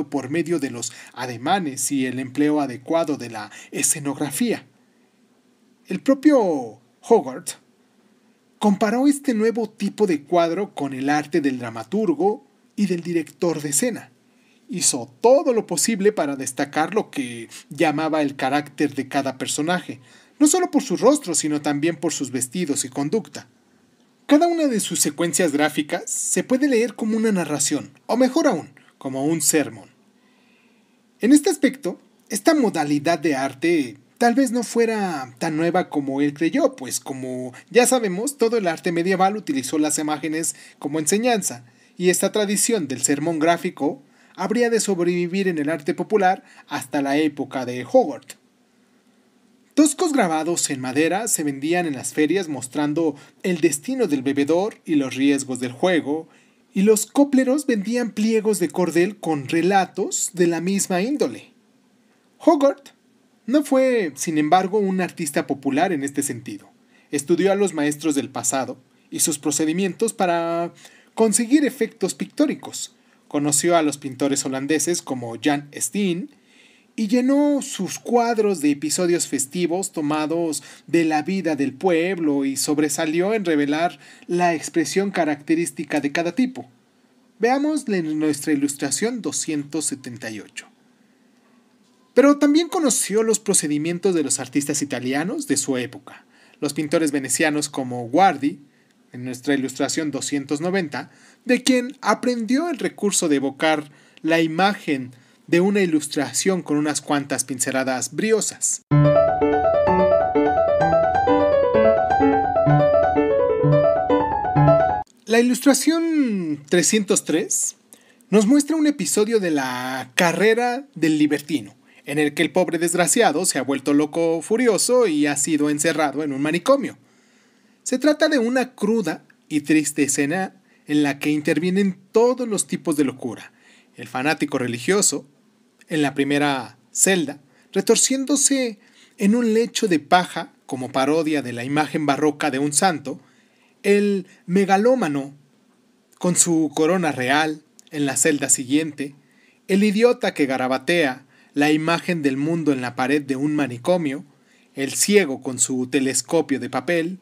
por medio de los ademanes y el empleo adecuado de la escenografía. El propio Hogarth comparó este nuevo tipo de cuadro con el arte del dramaturgo y del director de escena. Hizo todo lo posible para destacar lo que llamaba el carácter de cada personaje, no solo por su rostro, sino también por sus vestidos y conducta. Cada una de sus secuencias gráficas se puede leer como una narración, o mejor aún, como un sermón. En este aspecto, esta modalidad de arte tal vez no fuera tan nueva como él creyó, pues como ya sabemos, todo el arte medieval utilizó las imágenes como enseñanza, y esta tradición del sermón gráfico habría de sobrevivir en el arte popular hasta la época de Hogarth. Toscos grabados en madera se vendían en las ferias mostrando el destino del bebedor y los riesgos del juego, y los copleros vendían pliegos de cordel con relatos de la misma índole. Hogarth no fue, sin embargo, un artista popular en este sentido. Estudió a los maestros del pasado y sus procedimientos para conseguir efectos pictóricos. Conoció a los pintores holandeses como Jan Steen y llenó sus cuadros de episodios festivos tomados de la vida del pueblo y sobresalió en revelar la expresión característica de cada tipo. Veamos nuestra ilustración 278. Pero también conoció los procedimientos de los artistas italianos de su época, los pintores venecianos como Guardi, en nuestra ilustración 290, de quien aprendió el recurso de evocar la imagen de una ilustración con unas cuantas pinceladas briosas. La ilustración 303 nos muestra un episodio de la carrera del libertino, en el que el pobre desgraciado se ha vuelto loco furioso y ha sido encerrado en un manicomio. Se trata de una cruda y triste escena en la que intervienen todos los tipos de locura. El fanático religioso, en la primera celda, retorciéndose en un lecho de paja como parodia de la imagen barroca de un santo, el megalómano con su corona real en la celda siguiente, el idiota que garabatea la imagen del mundo en la pared de un manicomio, el ciego con su telescopio de papel,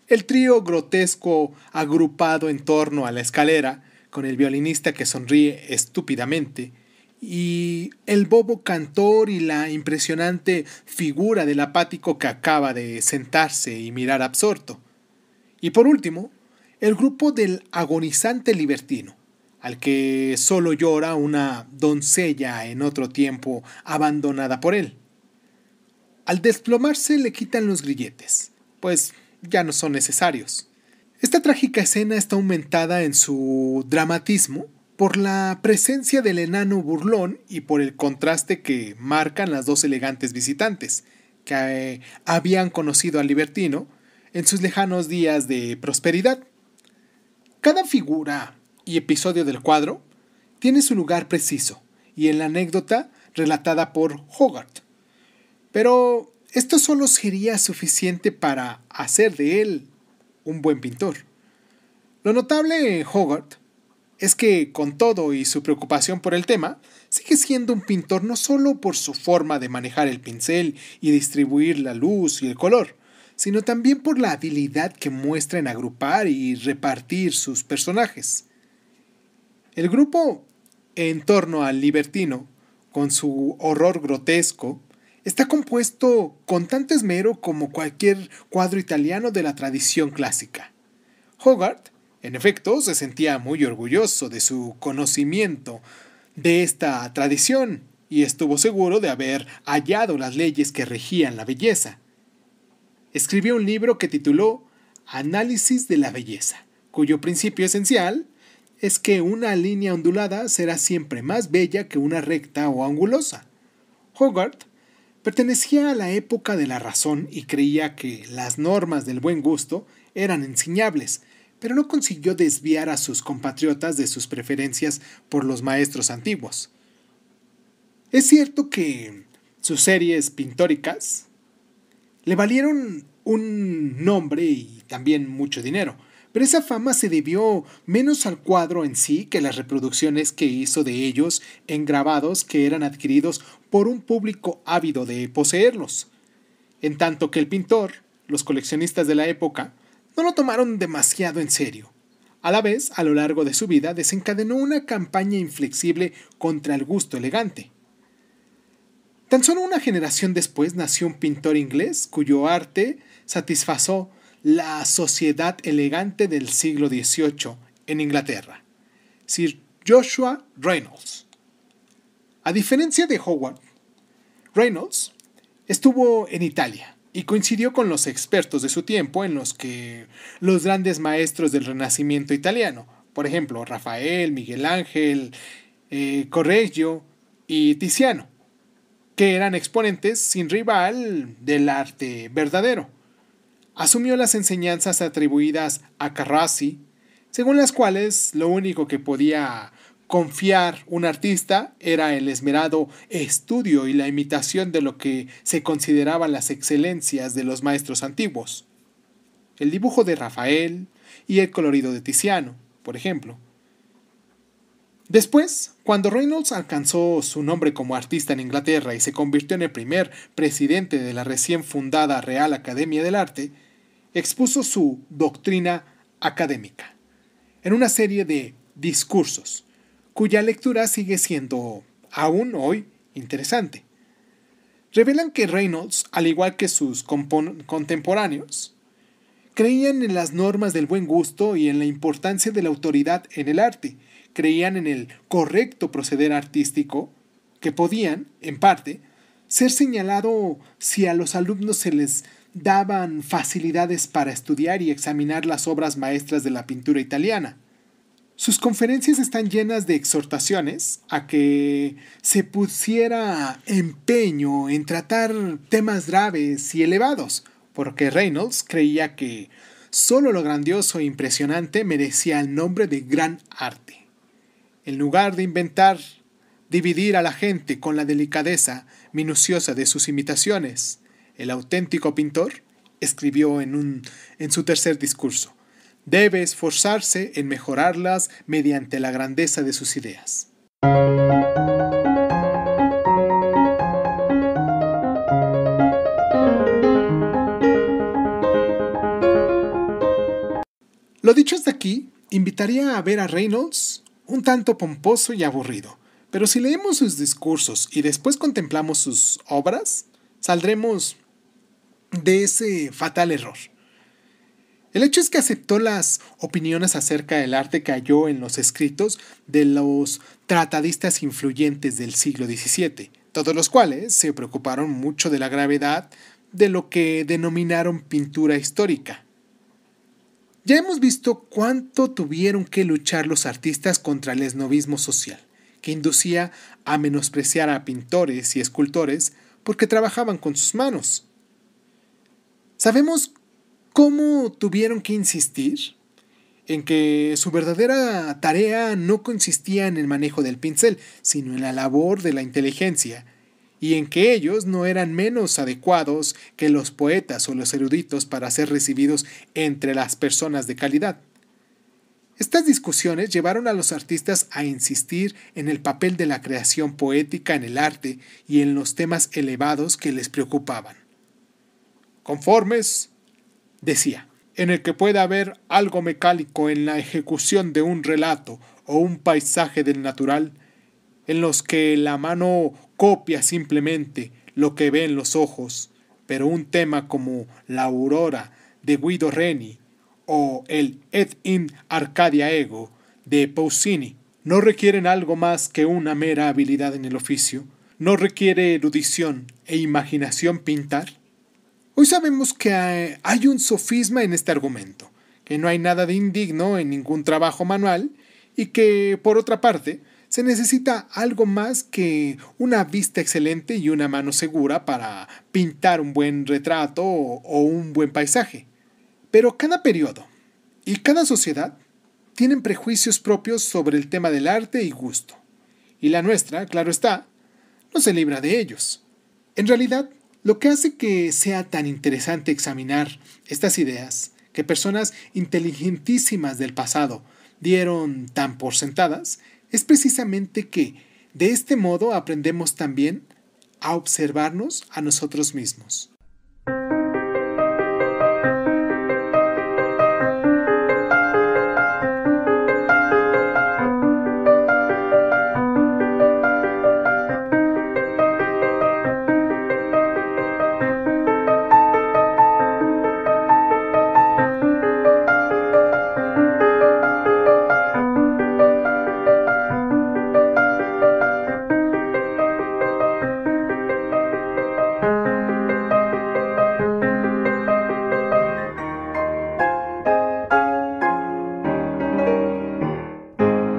el trío grotesco agrupado en torno a la escalera, con el violinista que sonríe estúpidamente, y el bobo cantor y la impresionante figura del apático que acaba de sentarse y mirar absorto. Y por último, el grupo del agonizante libertino, al que solo llora una doncella en otro tiempo abandonada por él. Al desplomarse le quitan los grilletes, pues ya no son necesarios. Esta trágica escena está aumentada en su dramatismo por la presencia del enano burlón y por el contraste que marcan las dos elegantes visitantes, que habían conocido al libertino en sus lejanos días de prosperidad. Cada figura y episodio del cuadro tiene su lugar preciso y en la anécdota relatada por Hogarth. Pero esto solo sería suficiente para hacer de él un buen pintor. Lo notable en Hogarth es que, con todo y su preocupación por el tema, sigue siendo un pintor no solo por su forma de manejar el pincel y distribuir la luz y el color, sino también por la habilidad que muestra en agrupar y repartir sus personajes. El grupo en torno al libertino, con su horror grotesco, está compuesto con tanto esmero como cualquier cuadro italiano de la tradición clásica. Hogarth, en efecto, se sentía muy orgulloso de su conocimiento de esta tradición y estuvo seguro de haber hallado las leyes que regían la belleza. Escribió un libro que tituló Análisis de la belleza, cuyo principio esencial es que una línea ondulada será siempre más bella que una recta o angulosa. Hogarth pertenecía a la época de la razón y creía que las normas del buen gusto eran enseñables, pero no consiguió desviar a sus compatriotas de sus preferencias por los maestros antiguos. Es cierto que sus series pictóricas le valieron un nombre y también mucho dinero, pero esa fama se debió menos al cuadro en sí que las reproducciones que hizo de ellos en grabados que eran adquiridos por un público ávido de poseerlos. En tanto que el pintor, los coleccionistas de la época, no lo tomaron demasiado en serio. A la vez, a lo largo de su vida, desencadenó una campaña inflexible contra el gusto elegante. Tan solo una generación después nació un pintor inglés cuyo arte satisfazó la sociedad elegante del siglo XVIII en Inglaterra, Sir Joshua Reynolds. A diferencia de Howard, Reynolds estuvo en Italia y coincidió con los expertos de su tiempo en los que los grandes maestros del Renacimiento italiano, por ejemplo, Rafael, Miguel Ángel, Correggio y Tiziano, que eran exponentes sin rival del arte verdadero. Asumió las enseñanzas atribuidas a Carracci, según las cuales lo único que podía confiar un artista era el esmerado estudio y la imitación de lo que se consideraban las excelencias de los maestros antiguos. El dibujo de Rafael y el colorido de Tiziano, por ejemplo. Después, cuando Reynolds alcanzó su nombre como artista en Inglaterra y se convirtió en el primer presidente de la recién fundada Real Academia del Arte, expuso su doctrina académica en una serie de discursos, cuya lectura sigue siendo, aún hoy, interesante. Revelan que Reynolds, al igual que sus contemporáneos, creían en las normas del buen gusto y en la importancia de la autoridad en el arte. Creían en el correcto proceder artístico, que podían, en parte, ser señalado si a los alumnos se les daban facilidades para estudiar y examinar las obras maestras de la pintura italiana. Sus conferencias están llenas de exhortaciones a que se pusiera empeño en tratar temas graves y elevados, porque Reynolds creía que solo lo grandioso e impresionante merecía el nombre de gran arte. En lugar de inventar, dividir a la gente con la delicadeza minuciosa de sus imitaciones, el auténtico pintor escribió en su tercer discurso: debe esforzarse en mejorarlas mediante la grandeza de sus ideas. Lo dicho hasta aquí, invitaría a ver a Reynolds un tanto pomposo y aburrido, pero si leemos sus discursos y después contemplamos sus obras, saldremos de ese fatal error. El hecho es que aceptó las opiniones acerca del arte que halló en los escritos de los tratadistas influyentes del siglo XVII, todos los cuales se preocuparon mucho de la gravedad de lo que denominaron pintura histórica. Ya hemos visto cuánto tuvieron que luchar los artistas contra el esnovismo social, que inducía a menospreciar a pintores y escultores porque trabajaban con sus manos. Sabemos cómo tuvieron que insistir en que su verdadera tarea no consistía en el manejo del pincel, sino en la labor de la inteligencia, y en que ellos no eran menos adecuados que los poetas o los eruditos para ser recibidos entre las personas de calidad. Estas discusiones llevaron a los artistas a insistir en el papel de la creación poética en el arte y en los temas elevados que les preocupaban. Conformes, decía, en el que pueda haber algo mecánico en la ejecución de un relato o un paisaje del natural, en los que la mano copia simplemente lo que ven los ojos, pero un tema como la Aurora de Guido Reni o el Ed in Arcadia Ego de Pausini no requieren algo más que una mera habilidad en el oficio, no requiere erudición e imaginación pintar. Hoy sabemos que hay un sofisma en este argumento, que no hay nada de indigno en ningún trabajo manual y que, por otra parte, se necesita algo más que una vista excelente y una mano segura para pintar un buen retrato o un buen paisaje. Pero cada periodo y cada sociedad tienen prejuicios propios sobre el tema del arte y gusto, y la nuestra, claro está, no se libra de ellos. En realidad, lo que hace que sea tan interesante examinar estas ideas que personas inteligentísimas del pasado dieron tan por sentadas, es precisamente que de este modo aprendemos también a observarnos a nosotros mismos.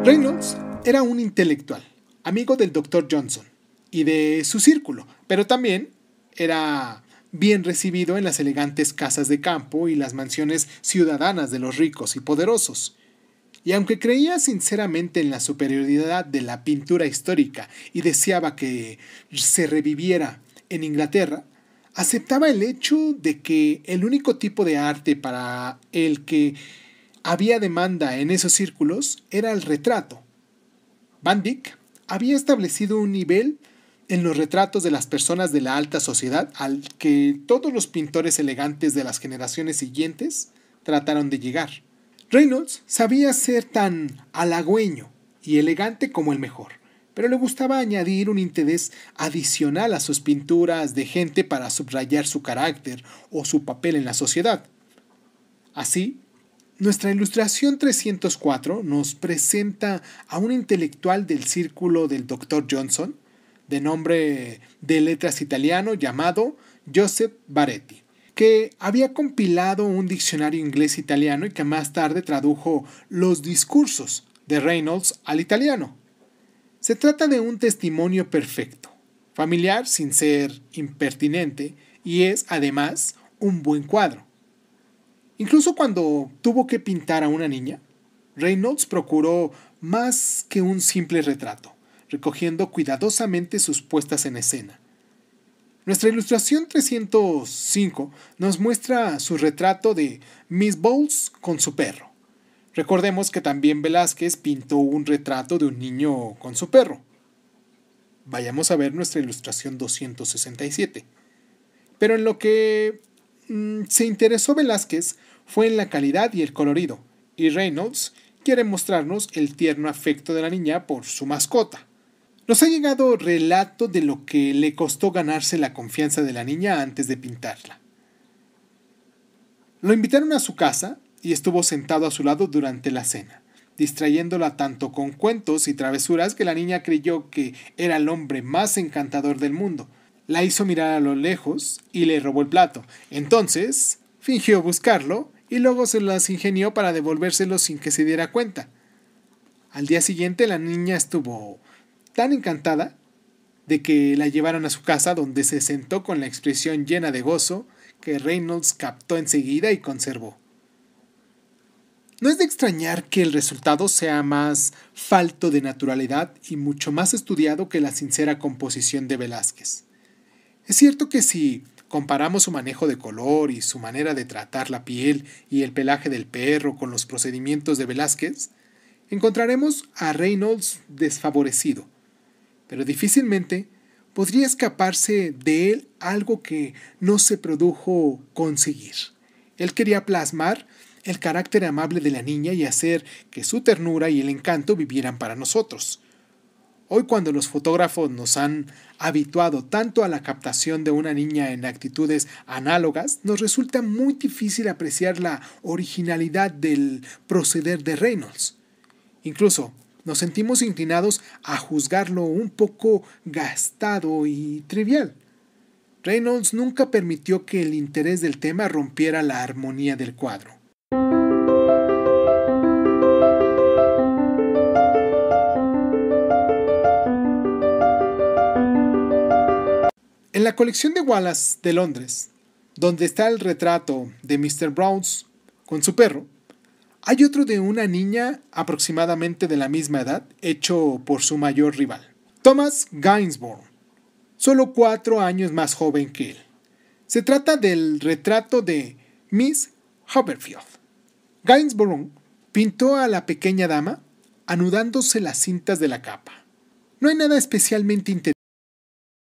Reynolds era un intelectual, amigo del Dr. Johnson y de su círculo, pero también era bien recibido en las elegantes casas de campo y las mansiones ciudadanas de los ricos y poderosos. Y aunque creía sinceramente en la superioridad de la pintura histórica y deseaba que se reviviera en Inglaterra, aceptaba el hecho de que el único tipo de arte para el que había demanda en esos círculos era el retrato. Van Dyck había establecido un nivel en los retratos de las personas de la alta sociedad al que todos los pintores elegantes de las generaciones siguientes trataron de llegar. Reynolds sabía ser tan halagüeño y elegante como el mejor, pero le gustaba añadir un interés adicional a sus pinturas de gente para subrayar su carácter o su papel en la sociedad. Así, nuestra ilustración 304 nos presenta a un intelectual del círculo del Dr. Johnson, de nombre de letras italiano llamado Joseph Baretti, que había compilado un diccionario inglés-italiano y que más tarde tradujo los discursos de Reynolds al italiano. Se trata de un testimonio perfecto, familiar sin ser impertinente, y es además un buen cuadro. Incluso cuando tuvo que pintar a una niña, Reynolds procuró más que un simple retrato, recogiendo cuidadosamente sus puestas en escena. Nuestra ilustración 305 nos muestra su retrato de Miss Bowles con su perro. Recordemos que también Velázquez pintó un retrato de un niño con su perro. Vayamos a ver nuestra ilustración 267. Pero en lo que se interesó Velázquez fue en la calidad y el colorido, y Reynolds quiere mostrarnos el tierno afecto de la niña por su mascota. Nos ha llegado relato de lo que le costó ganarse la confianza de la niña antes de pintarla. Lo invitaron a su casa y estuvo sentado a su lado durante la cena, distrayéndola tanto con cuentos y travesuras que la niña creyó que era el hombre más encantador del mundo. La hizo mirar a lo lejos y le robó el plato. Entonces, fingió buscarlo y luego se las ingenió para devolvérselo sin que se diera cuenta. Al día siguiente la niña estuvo tan encantada de que la llevaron a su casa, donde se sentó con la expresión llena de gozo que Reynolds captó enseguida y conservó. No es de extrañar que el resultado sea más falto de naturalidad y mucho más estudiado que la sincera composición de Velázquez. Es cierto que si comparamos su manejo de color y su manera de tratar la piel y el pelaje del perro con los procedimientos de Velázquez, encontraremos a Reynolds desfavorecido, pero difícilmente podría escaparse de él algo que no se produjo conseguir. Él quería plasmar el carácter amable de la niña y hacer que su ternura y el encanto vivieran para nosotros. Hoy, cuando los fotógrafos nos han habituado tanto a la captación de una niña en actitudes análogas, nos resulta muy difícil apreciar la originalidad del proceder de Reynolds. Incluso nos sentimos inclinados a juzgarlo un poco gastado y trivial. Reynolds nunca permitió que el interés del tema rompiera la armonía del cuadro. En la colección de Wallace de Londres, donde está el retrato de Mr. Browns con su perro, hay otro de una niña aproximadamente de la misma edad, hecho por su mayor rival, Thomas Gainsborough, solo 4 años más joven que él. Se trata del retrato de Miss Hopperfield. Gainsborough pintó a la pequeña dama anudándose las cintas de la capa. No hay nada especialmente interesante